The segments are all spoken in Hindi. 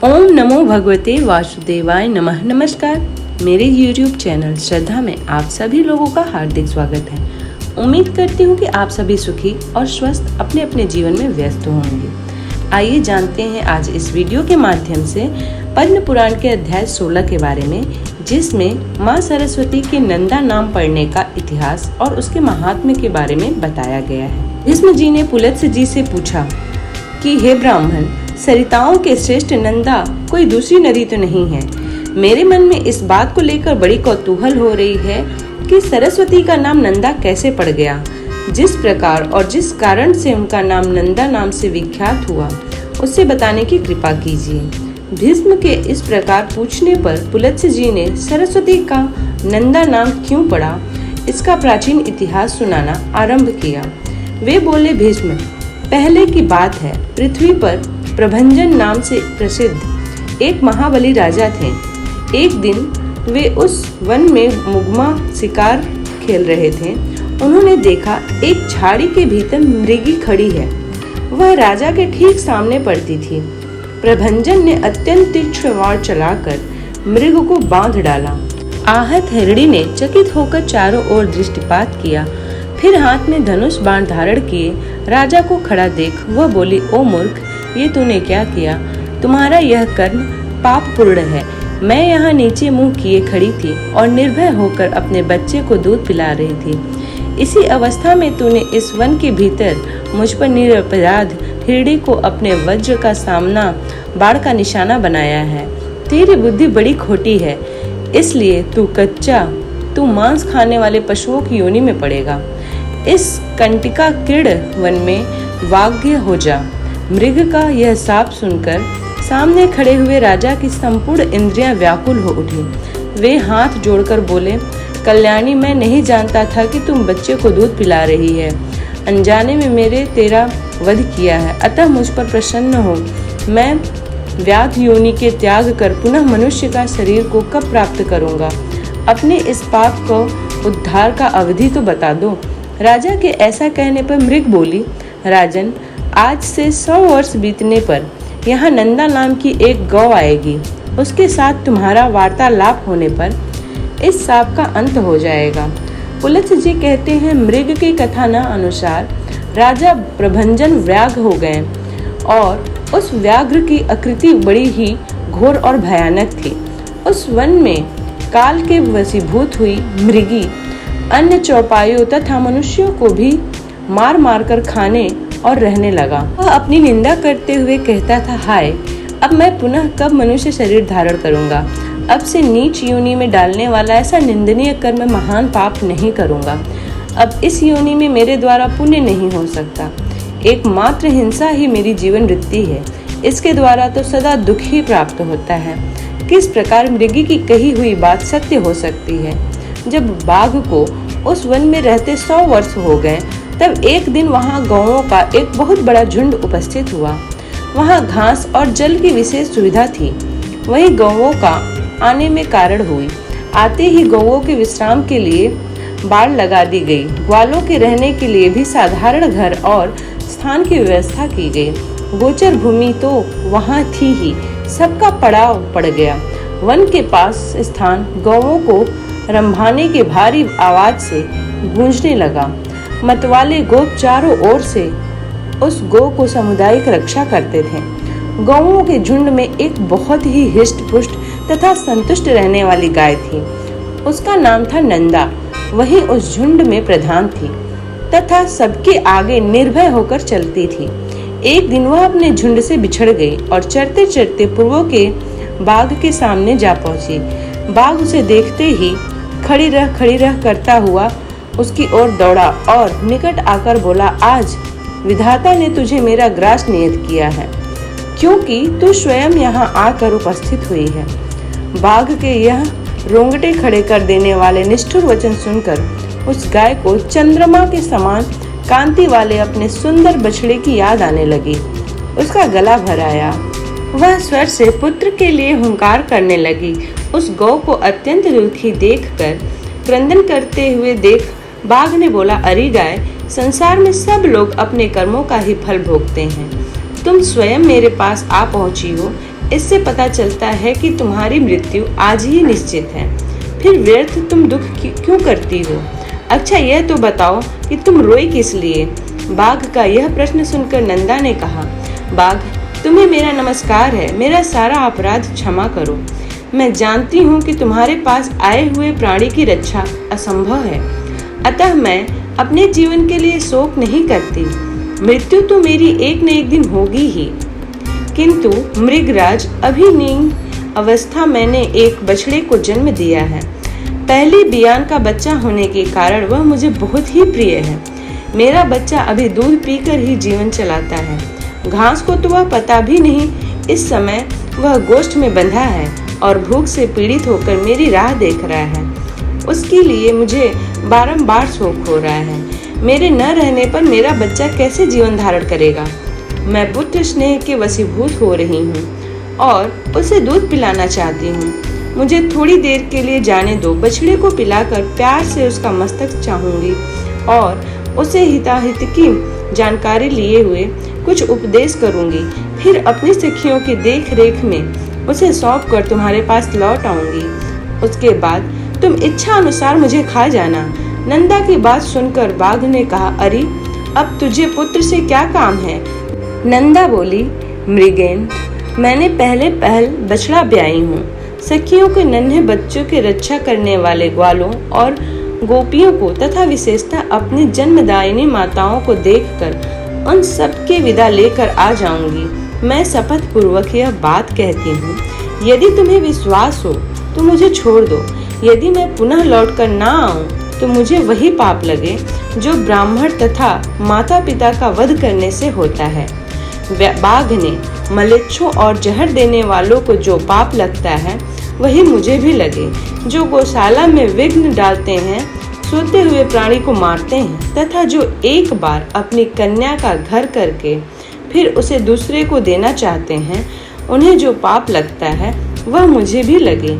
ओम नमो भगवते वासुदेवाय नमः। नमस्कार, मेरे YouTube चैनल श्रद्धा में आप सभी लोगों का हार्दिक स्वागत है। उम्मीद करती हूँ कि आप सभी सुखी और स्वस्थ अपने अपने जीवन में व्यस्त होंगे। आइए जानते हैं आज इस वीडियो के माध्यम से पद्म पुराण के अध्याय 16 के बारे में, जिसमें माँ सरस्वती के नंदा नाम पढ़ने का इतिहास और उसके महात्म्य के बारे में बताया गया है। भीष्म जी ने पुलत्स्य जी से पूछा कि हे ब्राह्मण, सरिताओं के श्रेष्ठ नंदा कोई दूसरी नदी तो नहीं है। मेरे मन में इस बात को लेकर बड़ी कौतूहल हो रही है कि सरस्वती का नाम नंदा कैसे पड़ गया। जिस प्रकार और जिस कारण से उनका नाम नंदा नाम से विख्यात हुआ, उससे बताने की कृपा कीजिए। भीष्म के इस प्रकार पूछने पर पुलत्स्य जी ने सरस्वती का नंदा नाम क्यों पड़ा, इसका प्राचीन इतिहास सुनाना आरंभ किया। वे बोले, भीष्म, पहले की बात है, पृथ्वी पर प्रभंजन नाम से प्रसिद्ध एक महाबली राजा थे। एक दिन वे उस वन में मुगमा शिकार खेल रहे थे। उन्होंने देखा एक झाड़ी के भीतर मृगी खड़ी है। वह राजा के ठीक सामने पड़ती थी। प्रभंजन ने अत्यंत तीक्ष्ण वार चलाकर मृग को बांध डाला। आहत हिरणी ने चकित होकर चारों ओर दृष्टिपात किया, फिर हाथ में धनुष बाण धारण किए राजा को खड़ा देख वह बोली, ओ मूर्ख, ये तूने क्या किया? तुम्हारा यह कर्म पापपूर्ण है। मैं यहाँ नीचे मुंह किए खड़ी थी और निर्भय होकर अपने बच्चे को दूध पिला रही थी। इसी अवस्था में तूने इस वन के भीतर मुझ पर निरपराध हिरणी को अपने वज्र का सामना बाण का निशाना बनाया है। तेरी बुद्धि बड़ी खोटी है, इसलिए तू मांस खाने वाले पशुओं की योनि में पड़ेगा। इस कंटिका किड़ वन में वाग्य हो जा। मृग का यह साप सुनकर सामने खड़े हुए राजा की संपूर्ण इंद्रियां व्याकुल हो उठी। वे हाथ जोड़कर बोले, कल्याणी, मैं नहीं जानता था कि तुम बच्चे को दूध पिला रही है। अनजाने में मेरे तेरा वध किया है, अतः मुझ पर प्रसन्न हो। मैं व्याध योनि के त्याग कर पुनः मनुष्य का शरीर को कब प्राप्त करूंगा? अपने इस पाप को उद्धार का अवधि तो बता दो। राजा के ऐसा कहने पर मृग बोली, राजन, आज से 100 वर्ष बीतने पर यहाँ नंदा नाम की एक गौ आएगी। उसके साथ तुम्हारा वार्तालाप होने पर इस साप का अंत हो जाएगा। पुलत्स्य जी कहते हैं, मृग की कथा न अनुसार राजा प्रभंजन व्याघ्र हो गए और उस व्याघ्र की आकृति बड़ी ही घोर और भयानक थी। उस वन में काल के वशीभूत हुई मृगी अन्य चौपाइयों तथा मनुष्यों को भी मार मार कर खाने और रहने लगा। वह अपनी निंदा करते हुए कहता था, हाय, अब मैं पुनः कब मनुष्य शरीर धारण करूंगा? अब से नीच योनि में डालने वाला ऐसा निंदनीय कर्म महान पाप नहीं करूंगा। अब इस योनि में मेरे द्वारा पुण्य नहीं हो सकता। एकमात्र हिंसा ही मेरी जीवन वृत्ति है। इसके द्वारा तो सदा दुख ही प्राप्त होता है। किस प्रकार मृगी की कही हुई बात सत्य हो सकती है? जब बाघ को उस वन में रहते 100 वर्ष हो गए, तब एक दिन वहां गौओं का एक बहुत बड़ा झुंड उपस्थित हुआ। वहां घास और जल की विशेष सुविधा थी। वहीं गौओं का आने में कारण हुई। आते ही गौओं के विश्राम के लिए बाड़ लगा दी गई। ग्वालों के रहने के लिए भी साधारण घर और स्थान की व्यवस्था की गई। गोचर भूमि तो वहां थी ही, सबका पड़ाव पड़ गया। वन के पास स्थान गौओं को रंभाने के भारी आवाज से गूंजने लगा। मतवाले गोप चारों ओर से उस गौ को सामुदायिक रक्षा करते थे। गौओं के झुंड में एक बहुत ही हिष्ट पुष्ट तथा संतुष्ट रहने वाली गाय थी। उसका नाम था नंदा। वही उस झुंड में प्रधान थी तथा सबके आगे निर्भय होकर चलती थी। एक दिन वह अपने झुंड से बिछड़ गई और चरते चरते पूर्वों के बाघ के सामने जा पहुंची। बाघ उसे देखते ही खड़ी रह करता हुआ उसकी ओर दौड़ा और निकट आकर बोला, आज विधाता ने तुझे मेरा ग्रास नियत किया है, क्योंकि तू स्वयं यहाँ आकर उपस्थित हुई है। बाघ के यह रोंगटे खड़े कर देने वाले निष्ठुर वचन सुनकर उस गाय को चंद्रमा के समान कांति वाले अपने सुंदर बछड़े की याद आने लगी। उसका गला भर आया। वह स्वर से पुत्र के लिए हुंकार करने लगी। उस गौ को अत्यंत दुखी देखकर क्रंदन करते हुए देख बाघ ने बोला, अरे गाय, संसार में सब लोग अपने कर्मों का ही फल भोगते हैं। तुम स्वयं मेरे पास आ पहुंची हो, इससे पता चलता है कि तुम्हारी मृत्यु आज ही निश्चित है। फिर व्यर्थ तुम दुख क्यों करती हो? अच्छा यह तो बताओ कि तुम रोई किस लिए? बाघ का यह प्रश्न सुनकर नंदा ने कहा, बाघ, तुम्हें मेरा नमस्कार है, मेरा सारा अपराध क्षमा करो। मैं जानती हूँ कि तुम्हारे पास आए हुए प्राणी की रक्षा असंभव है, अतः मैं अपने जीवन के लिए शोक नहीं करती। मृत्यु तो मेरी एक न एक दिन होगी ही, किंतु मृगराज अभिनील अवस्था मैंने एक बछड़े को जन्म दिया है। पहली बियान का बच्चा होने के कारण वह मुझे बहुत ही प्रिय है। मेरा बच्चा अभी दूध पीकर ही जीवन चलाता है। घास को तो वह पता भी नहीं। इस समय वह गोष्ठ में बंधा है और भूख से पीड़ित होकर मेरी राह देख रहा है। उसके लिए मुझे बारंबार शोक हो रहा है। मेरे न रहने पर मेरा बच्चा कैसे जीवन धारण करेगा? मैं पुत्र स्नेह के वशीभूत हो रही हूँ और उसे दूध पिलाना चाहती हूँ। मुझे थोड़ी देर के लिए जाने दो। बछड़े को पिलाकर प्यार से उसका मस्तक चाहूंगी और उसे हिताहित की जानकारी लिए हुए कुछ उपदेश करूंगी। फिर अपनी सखियों की देख रेख में उसे सौंप कर तुम्हारे पास लौट आऊंगी। उसके बाद तुम इच्छा अनुसार मुझे खा जाना। नंदा की बात सुनकर बाघ ने कहा, अरे अब तुझे पुत्र से क्या काम है? नंदा बोली, मृगेंद्र, मैंने पहल बछड़ा ब्याई हूँ। सखियों के नन्हे बच्चों की रक्षा करने वाले ग्वालों और गोपियों को तथा विशेषतः अपनी जन्मदायिनी माताओं को देखकर उन सब के विदा लेकर आ जाऊंगी। मैं शपथ पूर्वक यह बात कहती हूँ। यदि तुम्हें विश्वास हो तो मुझे छोड़ दो। यदि मैं पुनः लौटकर ना आऊं तो मुझे वही पाप लगे जो ब्राह्मण तथा माता पिता का वध करने से होता है। बाघ ने मलेच्छों और जहर देने वालों को जो पाप लगता है वही मुझे भी लगे। जो गौशाला में विघ्न डालते हैं, सोते हुए प्राणी को मारते हैं तथा जो एक बार अपनी कन्या का घर करके फिर उसे दूसरे को देना चाहते हैं, उन्हें जो पाप लगता है वह मुझे भी लगे।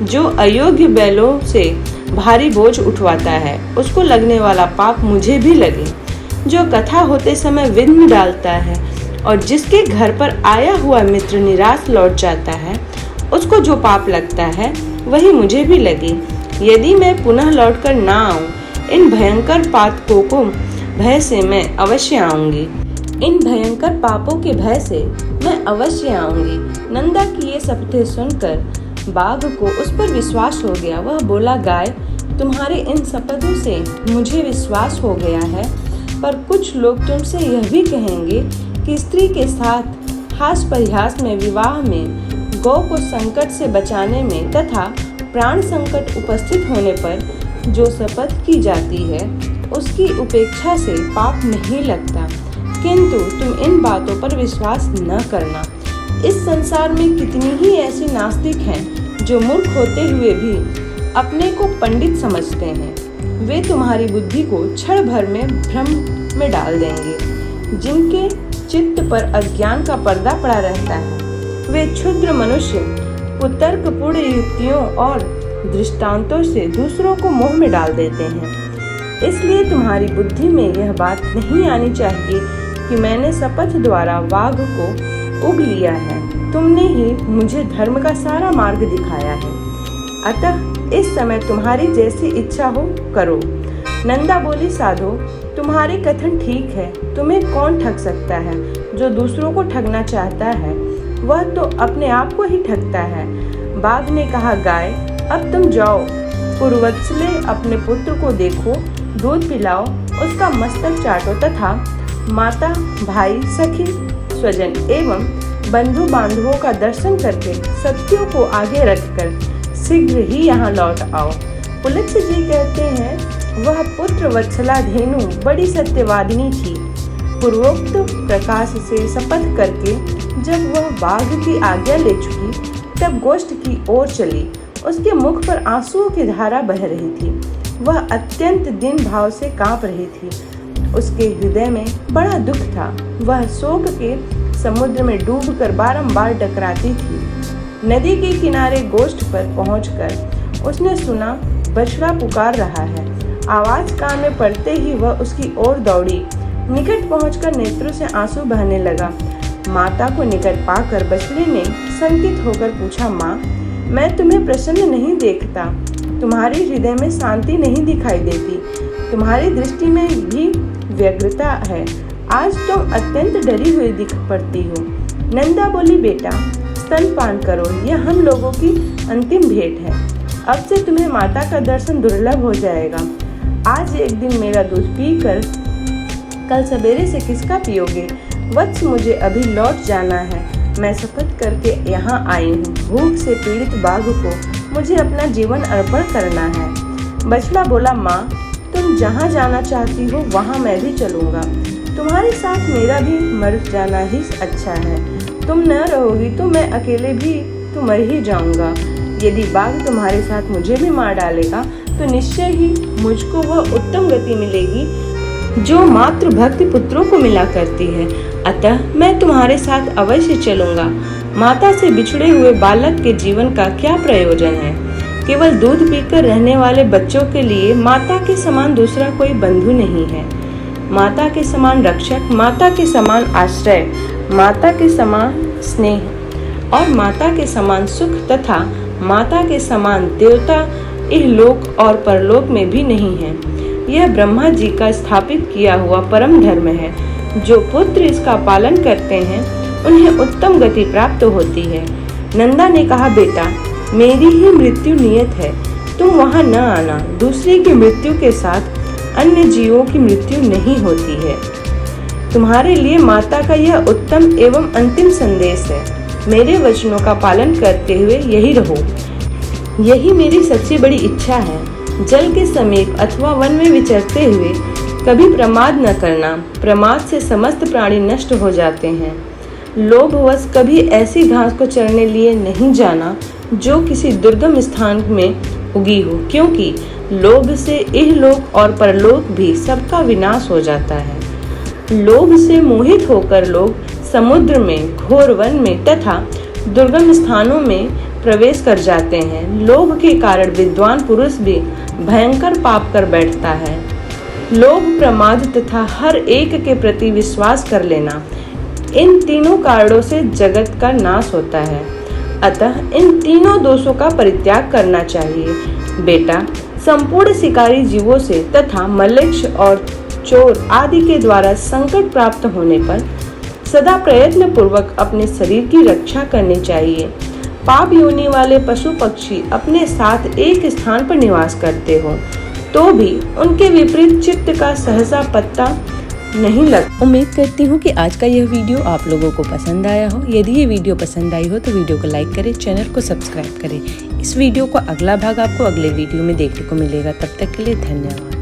जो अयोग्य बैलों से भारी बोझ उठवाता है, उसको लगने वाला पाप मुझे भी लगे। जो कथा होते समय विघ्न डालता है और जिसके घर पर आया हुआ मित्र निराश लौट जाता है, उसको जो पाप लगता है वही मुझे भी लगे। यदि मैं पुनः लौटकर ना आऊं, इन भयंकर पातकों को भय से मैं अवश्य आऊंगी। इन भयंकर पापों के भय से मैं अवश्य आऊंगी। नंदा की ये शपथें सुनकर बाघ को उस पर विश्वास हो गया। वह बोला, गाय, तुम्हारे इन शपथों से मुझे विश्वास हो गया है, पर कुछ लोग तुमसे यह भी कहेंगे कि स्त्री के साथ हास परिहास में, विवाह में, गौ को संकट से बचाने में तथा प्राण संकट उपस्थित होने पर जो शपथ की जाती है उसकी उपेक्षा से पाप नहीं लगता। किंतु तुम इन बातों पर विश्वास न करना। इस संसार में कितनी ही ऐसे नास्तिक हैं जो मूर्ख होते हुए भी अपने को पंडित समझते हैं। वे तुम्हारी बुद्धि को क्षण भर में भ्रम में डाल देंगे। जिनके चित्त पर अज्ञान का पर्दा पड़ा रहता है, वे क्षुद्र मनुष्य कुतर्कपूर्ण युक्तियों और दृष्टांतों से दूसरों को मोह में डाल देते हैं। इसलिए तुम्हारी बुद्धि में यह बात नहीं आनी चाहिए कि मैंने शपथ द्वारा बाघ को उग लिया है। तुमने ही मुझे धर्म का सारा मार्ग दिखाया है, अतः इस समय तुम्हारी जैसी इच्छा हो करो। नंदा बोली, साधो, तुम्हारे कथन ठीक है। तुम्हें कौन ठग सकता है? जो दूसरों को ठगना चाहता है वह तो अपने आप को ही ठगता है। बाघ ने कहा, गाय, अब तुम जाओ, पूर्वत्सले अपने पुत्र को देखो, दूध पिलाओ, उसका मस्तक चाटो तथा माता, भाई, सखी, स्वजन एवं बंधु बांधवों का दर्शन करके सत्यों को आगे रखकर शीघ्र ही यहाँ लौट आओ। पुलत्स्य जी कहते हैं, वह पुत्र वत्सला धेनु बड़ी सत्यवादिनी थी। पूर्वोक्त प्रकाश से शपथ करके जब वह बाघ की आज्ञा ले चुकी, तब गोष्ठ की ओर चली। उसके मुख पर आंसुओं की धारा बह रही थी। वह अत्यंत दीन भाव से कांप रही थी। उसके हृदय में बड़ा दुख था। वह शोक के समुद्र में डूबकर बारंबार टकराती थी। नदी के किनारे गोष्ठ पर पहुंचकर उसने सुना बछड़ा पुकार रहा है। आवाज कान में पड़ते ही वह उसकी ओर दौड़ी। निकट पहुंचकर नेत्रों से आंसू बहने लगा। माता को निकट पाकर बछड़े ने शंकित होकर पूछा, माँ, मैं तुम्हें प्रसन्न नहीं देखता, तुम्हारे हृदय में शांति नहीं दिखाई देती, तुम्हारी दृष्टि में भी व्यग्रता है, आज तुम अत्यंत डरी हुई दिख पड़ती हो। नंदा बोली, बेटा स्तनपान करो, यह हम लोगों की अंतिम भेंट है। अब से तुम्हें माता का दर्शन दुर्लभ हो जाएगा। आज एक दिन मेरा दूध पीकर कल सवेरे से किसका पियोगे? वत्स, मुझे अभी लौट जाना है, मैं शपथ करके यहाँ आई हूँ। भूख से पीड़ित बाघ को मुझे अपना जीवन अर्पण करना है। बछड़ा बोला, माँ, तुम जहाँ जाना चाहती हो वहाँ मैं भी चलूँगा, तुम्हारे साथ मेरा भी मर जाना ही अच्छा है। तुम न रहोगी तो मैं अकेले भी तो मर ही जाऊँगा। यदि बाघ तुम्हारे साथ मुझे भी मार डालेगा तो निश्चय ही मुझको वह उत्तम गति मिलेगी जो मातृ भक्ति पुत्रों को मिला करती है। अतः मैं तुम्हारे साथ अवश्य चलूँगा। माता से बिछड़े हुए बालक के जीवन का क्या प्रयोजन है? केवल दूध पीकर रहने वाले बच्चों के लिए माता के समान दूसरा कोई बंधु नहीं है। माता के समान रक्षक, माता के समान आश्रय, माता के समान स्नेह और माता के समान सुख तथा माता के समान देवता इहलोक और परलोक में भी नहीं है। यह ब्रह्मा जी का स्थापित किया हुआ परम धर्म है। जो पुत्र इसका पालन करते हैं उन्हें उत्तम गति प्राप्त होती है। नंदा ने कहा, बेटा मेरी ही मृत्यु नियत है, तुम वहाँ न आना। दूसरे की मृत्यु के साथ अन्य जीवों की मृत्यु नहीं होती है। तुम्हारे लिए माता का यह उत्तम एवं अंतिम संदेश है। मेरे वचनों का पालन करते हुए यही रहो। यही मेरी सबसे बड़ी इच्छा है। जल के समीप अथवा वन में विचरते हुए कभी प्रमाद न करना। प्रमाद से समस्त प्राणी नष्ट हो जाते हैं। लोभवश कभी ऐसी घास को चरने लिए नहीं जाना जो किसी दुर्गम स्थान में उगी हो, क्योंकि लोभ से इहलोक और परलोक भी सबका विनाश हो जाता है। लोभ से मोहित होकर लोग समुद्र में, घोर वन में तथा दुर्गम स्थानों में प्रवेश कर जाते हैं। लोभ के कारण विद्वान पुरुष भी भयंकर पाप कर बैठता है। लोभ, प्रमाद तथा हर एक के प्रति विश्वास कर लेना, इन तीनों कारणों से जगत का नाश होता है। अतः इन तीनों दोषों का परित्याग करना चाहिए। बेटा, संपूर्ण शिकारी जीवों से तथा मलेच्छ और चोर आदि के द्वारा संकट प्राप्त होने पर सदा प्रयत्न पूर्वक अपने शरीर की रक्षा करनी चाहिए। पाप योनि वाले पशु पक्षी अपने साथ एक स्थान पर निवास करते हो तो भी उनके विपरीत चित्त का सहसा पत्ता नहीं लगता। उम्मीद करती हूँ कि आज का यह वीडियो आप लोगों को पसंद आया हो। यदि ये वीडियो पसंद आई हो तो वीडियो को लाइक करें, चैनल को सब्सक्राइब करें। इस वीडियो को अगला भाग आपको अगले वीडियो में देखने को मिलेगा। तब तक के लिए धन्यवाद।